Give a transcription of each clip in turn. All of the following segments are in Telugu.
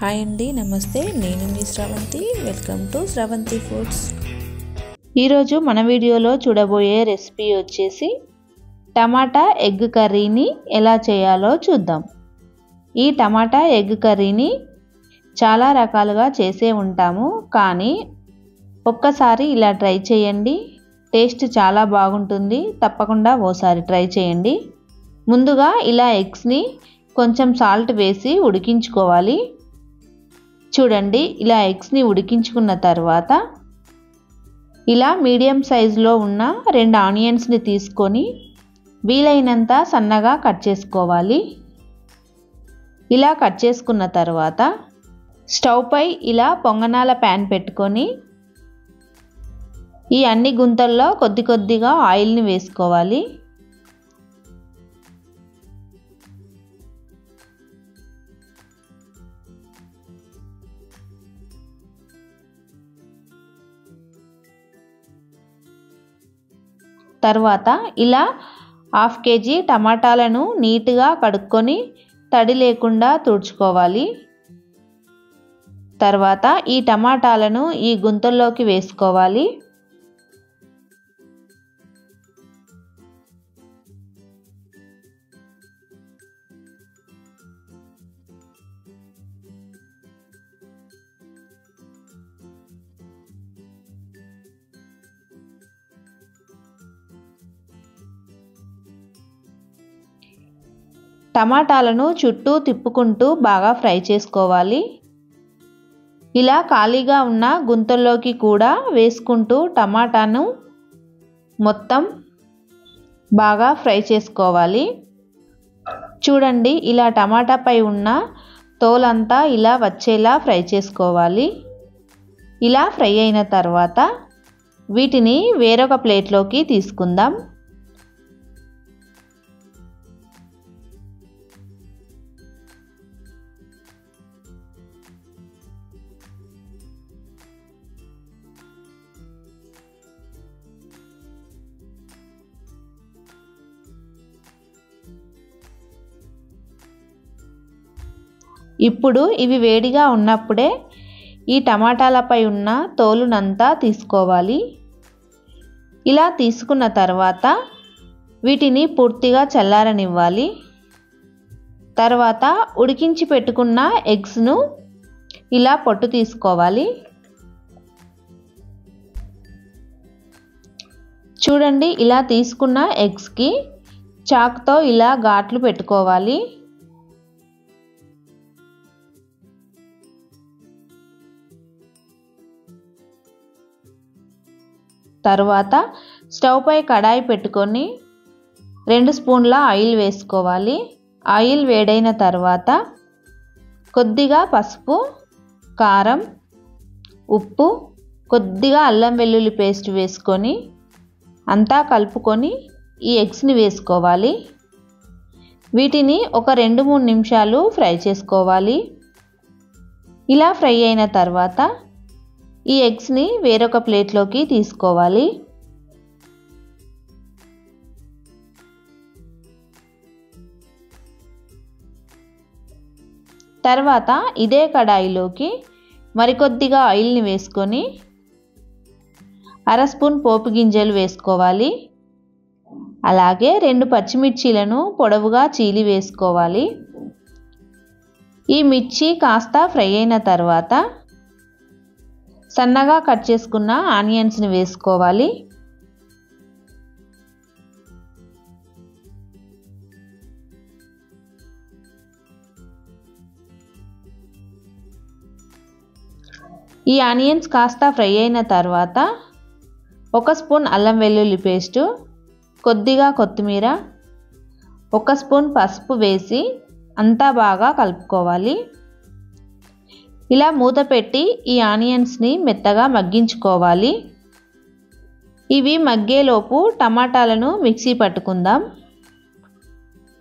హాయ్ అండి, నమస్తే. నేను మీ Sravanthi. Welcome to Sravanthi foods. ఈరోజు మన వీడియోలో చూడబోయే రెసిపీ వచ్చేసి టమాటా ఎగ్ కర్రీని ఎలా చేయాలో చూద్దాం. ఈ టమాటా ఎగ్ కర్రీని చాలా రకాలుగా చేసే ఉంటాము, కానీ ఒక్కసారి ఇలా ట్రై చేయండి. టేస్ట్ చాలా బాగుంటుంది. తప్పకుండా ఓసారి ట్రై చేయండి. ముందుగా ఇలా ఎగ్స్ని కొంచెం సాల్ట్ వేసి ఉడికించుకోవాలి. చూడండి, ఇలా ఎగ్స్ని ఉడికించుకున్న తర్వాత ఇలా మీడియం సైజులో ఉన్న 2 ఆనియన్స్ని తీసుకొని వీలైనంత సన్నగా కట్ చేసుకోవాలి. ఇలా కట్ చేసుకున్న తర్వాత స్టవ్ పై ఇలా పొంగనాల ప్యాన్ పెట్టుకొని ఈ అన్ని గుంతల్లో కొద్ది కొద్దిగా ఆయిల్ని వేసుకోవాలి. తర్వాత ఇలా 1/2 కేజీ టమాటాలను నీట్గా కడుక్కొని తడి లేకుండా తుడుచుకోవాలి. తర్వాత ఈ టమాటాలను ఈ గుంతల్లోకి వేసుకోవాలి. టమాటాలను చుట్టూ తిప్పుకుంటూ బాగా ఫ్రై చేసుకోవాలి. ఇలా ఖాళీగా ఉన్న గుంతల్లోకి కూడా వేసుకుంటూ టమాటాను మొత్తం బాగా ఫ్రై చేసుకోవాలి. చూడండి, ఇలా టమాటాపై ఉన్న తోలంతా ఇలా వచ్చేలా ఫ్రై చేసుకోవాలి. ఇలా ఫ్రై అయిన తర్వాత వీటిని వేరొక ప్లేట్లోకి తీసుకుందాం. ఇప్పుడు ఇవి వేడిగా ఉన్నప్పుడే ఈ టమాటాలపై ఉన్న తోలునంతా తీసుకోవాలి. ఇలా తీసుకున్న తర్వాత వీటిని పూర్తిగా చల్లారనివ్వాలి. తర్వాత ఉడికించి పెట్టుకున్న ఎగ్స్ను ఇలా పొట్టు తీసుకోవాలి. చూడండి, ఇలా తీసుకున్న ఎగ్స్కి చాకుతో ఇలా ఘాట్లు పెట్టుకోవాలి. తర్వాత స్టవ్ పై కడాయి పెట్టుకొని 2 స్పూన్ల ఆయిల్ వేసుకోవాలి. ఆయిల్ వేడైన తర్వాత కొద్దిగా పసుపు, కారం, ఉప్పు, కొద్దిగా అల్లం వెల్లుల్లి పేస్ట్ వేసుకొని అంతా కలుపుకొని ఈ ఎగ్స్ని వేసుకోవాలి. వీటిని ఒక 2-3 నిమిషాలు ఫ్రై చేసుకోవాలి. ఇలా ఫ్రై అయిన తర్వాత ఈ ఎగ్స్ని వేరొక ప్లేట్లోకి తీసుకోవాలి. తర్వాత ఇదే కడాయిలోకి మరికొద్దిగా ఆయిల్ని వేసుకొని 1/2 స్పూన్ పోపు గింజలు వేసుకోవాలి. అలాగే 2 పచ్చిమిర్చీలను పొడవుగా చీలి వేసుకోవాలి. ఈ మిర్చి కాస్త ఫ్రై అయిన తర్వాత సన్నగా కట్ చేసుకున్న ఆనియన్స్ని వేసుకోవాలి. ఈ ఆనియన్స్ కాస్త ఫ్రై అయిన తర్వాత 1 స్పూన్ అల్లం వెల్లుల్లి పేస్టు, కొద్దిగా కొత్తిమీర, 1 స్పూన్ పసుపు వేసి అంతా బాగా కలుపుకోవాలి. ఇలా మూత పెట్టి ఈ ఆనియన్స్ని మెత్తగా మగ్గించుకోవాలి. ఇవి మగ్గేలోపు టమాటాలను మిక్సీ పట్టుకుందాం.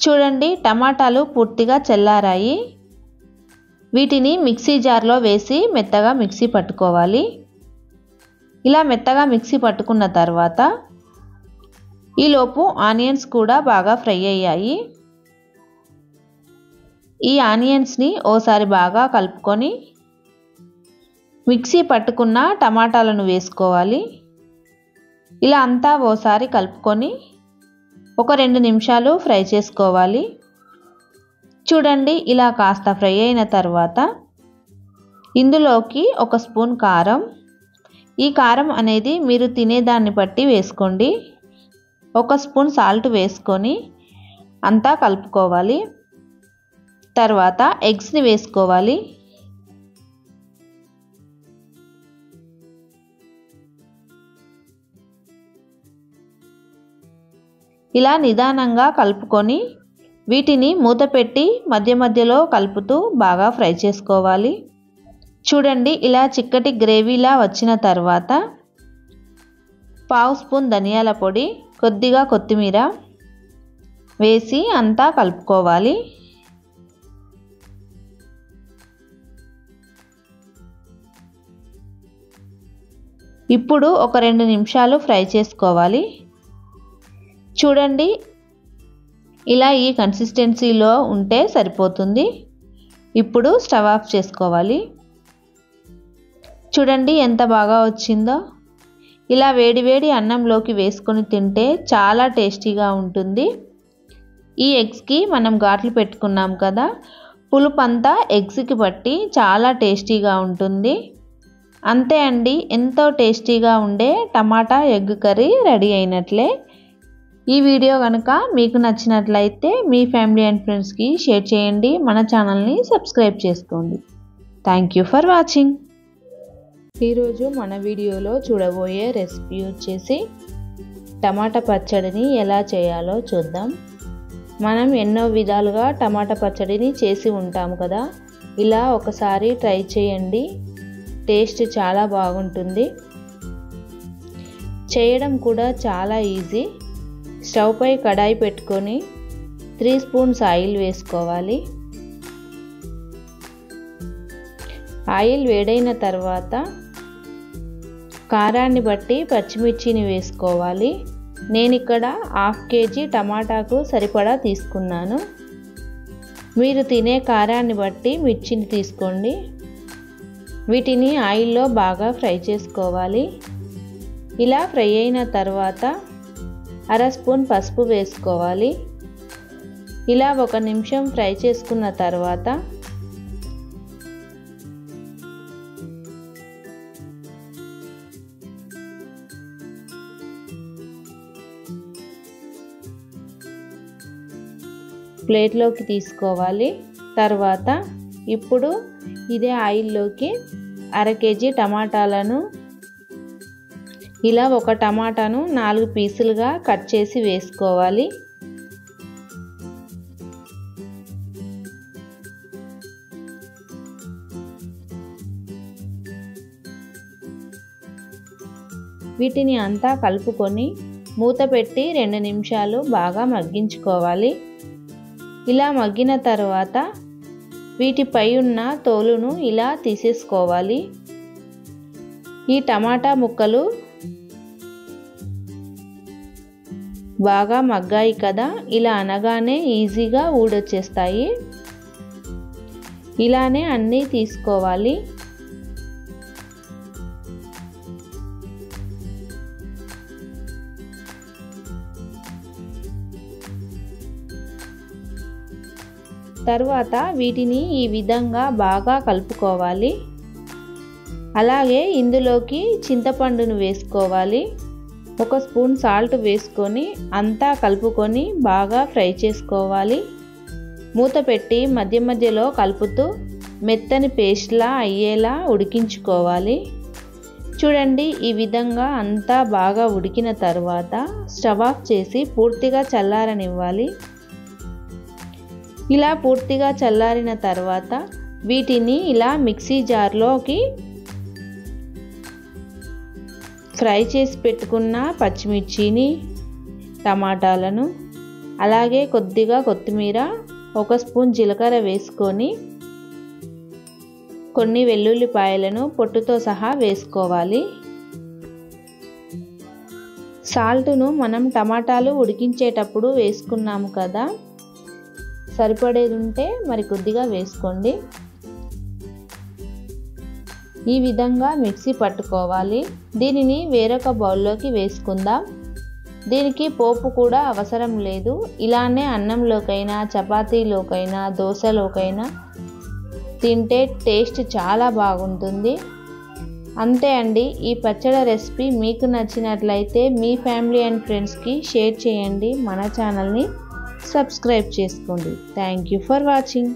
చూడండి, టమాటాలు పూర్తిగా చల్లారాయి. వీటిని మిక్సీ జార్లో వేసి మెత్తగా మిక్సీ పట్టుకోవాలి. ఇలా మెత్తగా మిక్సీ పట్టుకున్న తర్వాత ఈలోపు ఆనియన్స్ కూడా బాగా ఫ్రై అయ్యాయి. ఈ ఆనియన్స్ని ఓసారి బాగా కలుపుకొని మిక్సీ పట్టుకున్న టమాటాలను వేసుకోవాలి. ఇలా అంతా ఓసారి కలుపుకొని ఒక 2 నిమిషాలు ఫ్రై చేసుకోవాలి. చూడండి, ఇలా కాస్త ఫ్రై అయిన తర్వాత ఇందులోకి 1 స్పూన్ కారం, ఈ కారం అనేది మీరు తినేదాన్ని బట్టి వేసుకోండి. 1 స్పూన్ సాల్ట్ వేసుకొని అంతా కలుపుకోవాలి. తర్వాత ఎగ్స్ని వేసుకోవాలి. ఇలా నిదానంగా కలుపుకొని వీటిని మూత పెట్టి మధ్య మధ్యలో కలుపుతూ బాగా ఫ్రై చేసుకోవాలి. చూడండి, ఇలా చిక్కటి గ్రేవీలా వచ్చిన తర్వాత 1/2 స్పూన్ ధనియాల పొడి, కొద్దిగా కొత్తిమీర వేసి అంతా కలుపుకోవాలి. ఇప్పుడు ఒక 2 నిమిషాలు ఫ్రై చేసుకోవాలి. చూడండి, ఇలా ఈ కన్సిస్టెన్సీలో ఉంటే సరిపోతుంది. ఇప్పుడు స్టవ్ ఆఫ్ చేసుకోవాలి. చూడండి ఎంత బాగా వచ్చిందో. ఇలా వేడివేడి అన్నంలోకి వేసుకొని తింటే చాలా టేస్టీగా ఉంటుంది. ఈ ఎగ్స్కి మనం ఘాట్లు పెట్టుకున్నాం కదా, పులుపు అంతా ఎగ్స్కి పట్టి చాలా టేస్టీగా ఉంటుంది. అంతే అండి, ఎంతో టేస్టీగా ఉండే టమాటా ఎగ్ కర్రీ రెడీ అయినట్లే. ఈ వీడియో కనుక మీకు నచ్చినట్లయితే మీ ఫ్యామిలీ అండ్ ఫ్రెండ్స్కి షేర్ చేయండి. మన ఛానల్ని సబ్స్క్రైబ్ చేసుకోండి. Thank you for watching. ఈరోజు మన వీడియోలో చూడబోయే రెసిపీ వచ్చేసి టమాటా పచ్చడిని ఎలా చేయాలో చూద్దాం. మనం ఎన్నో విధాలుగా టమాటా పచ్చడిని చేసి ఉంటాం కదా, ఇలా ఒకసారి ట్రై చేయండి. టేస్ట్ చాలా బాగుంటుంది. చేయడం కూడా చాలా ఈజీ. స్టవ్ పై కడాయి పెట్టుకొని 3 స్పూన్స్ ఆయిల్ వేసుకోవాలి. ఆయిల్ వేడైన తర్వాత కారాన్ని బట్టి పచ్చిమిర్చిని వేసుకోవాలి. నేను ఇక్కడ 1/2 కేజీ టమాటాకు సరిపడా తీసుకున్నాను. మీరు తినే కారాన్ని బట్టి మిర్చిని తీసుకోండి. వీటిని ఆయిల్లో బాగా ఫ్రై చేసుకోవాలి. ఇలా ఫ్రై అయిన తర్వాత 1/2 స్పూన్ పసుపు వేసుకోవాలి. ఇలా 1 నిమిషం ఫ్రై చేసుకున్న తర్వాత ప్లేట్లోకి తీసుకోవాలి. తర్వాత ఇప్పుడు ఇదే ఆయిల్లోకి 1/2 కేజీ టమాటాలను, ఇలా 1 టమాటాను 4 పీసులుగా కట్ చేసి వేసుకోవాలి. వీటిని అంతా కలుపుకొని మూత పెట్టి 2 నిమిషాలు బాగా మగ్గించుకోవాలి. ఇలా మగ్గిన తర్వాత వీటిపై ఉన్న తోలును ఇలా తీసేసుకోవాలి. ఈ టమాటా ముక్కలు బాగా మగ్గాయి కదా, ఇలా అనగానే ఈజీగా ఊడొచ్చేస్తాయి. ఇలానే అన్నీ తీసుకోవాలి. తర్వాత వీటిని ఈ విధంగా బాగా కలుపుకోవాలి. అలాగే ఇందులోకి చింతపండును వేసుకోవాలి. 1 స్పూన్ సాల్ట్ వేసుకొని అంతా కలుపుకొని బాగా ఫ్రై చేసుకోవాలి. మూత పెట్టి మధ్య మధ్యలో కలుపుతూ మెత్తని పేస్ట్లా అయ్యేలా ఉడికించుకోవాలి. చూడండి, ఈ విధంగా అంతా బాగా ఉడికిన తర్వాత స్టవ్ ఆఫ్ చేసి పూర్తిగా చల్లారనివ్వాలి. ఇలా పూర్తిగా చల్లారిన తర్వాత వీటిని ఇలా మిక్సీ జార్లోకి ఫ్రై చేసి పెట్టుకున్న పచ్చిమిర్చిని, టమాటాలను, అలాగే కొద్దిగా కొత్తిమీర, 1 స్పూన్ జీలకర్ర వేసుకొని కొన్ని వెల్లుల్లిపాయలను పొట్టుతో సహా వేసుకోవాలి. సాల్ట్ను మనం టమాటాలు ఉడికించేటప్పుడు వేసుకున్నాము కదా, సరిపడేది ఉంటే మరి కొద్దిగా వేసుకోండి. ఈ విధంగా మిక్సీ పట్టుకోవాలి. దీనిని వేరొక బౌల్లోకి వేసుకుందాం. దీనికి పోపు కూడా అవసరం లేదు. ఇలానే అన్నంలోకైనా, చపాతీలోకైనా, దోశలోకైనా తింటే టేస్ట్ చాలా బాగుంటుంది. అంతే అండి. ఈ పచ్చడి రెసిపీ మీకు నచ్చినట్లయితే మీ ఫ్యామిలీ అండ్ ఫ్రెండ్స్కి షేర్ చేయండి. మన ఛానల్ని సబ్స్క్రైబ్ చేసుకోండి. Thank you for watching.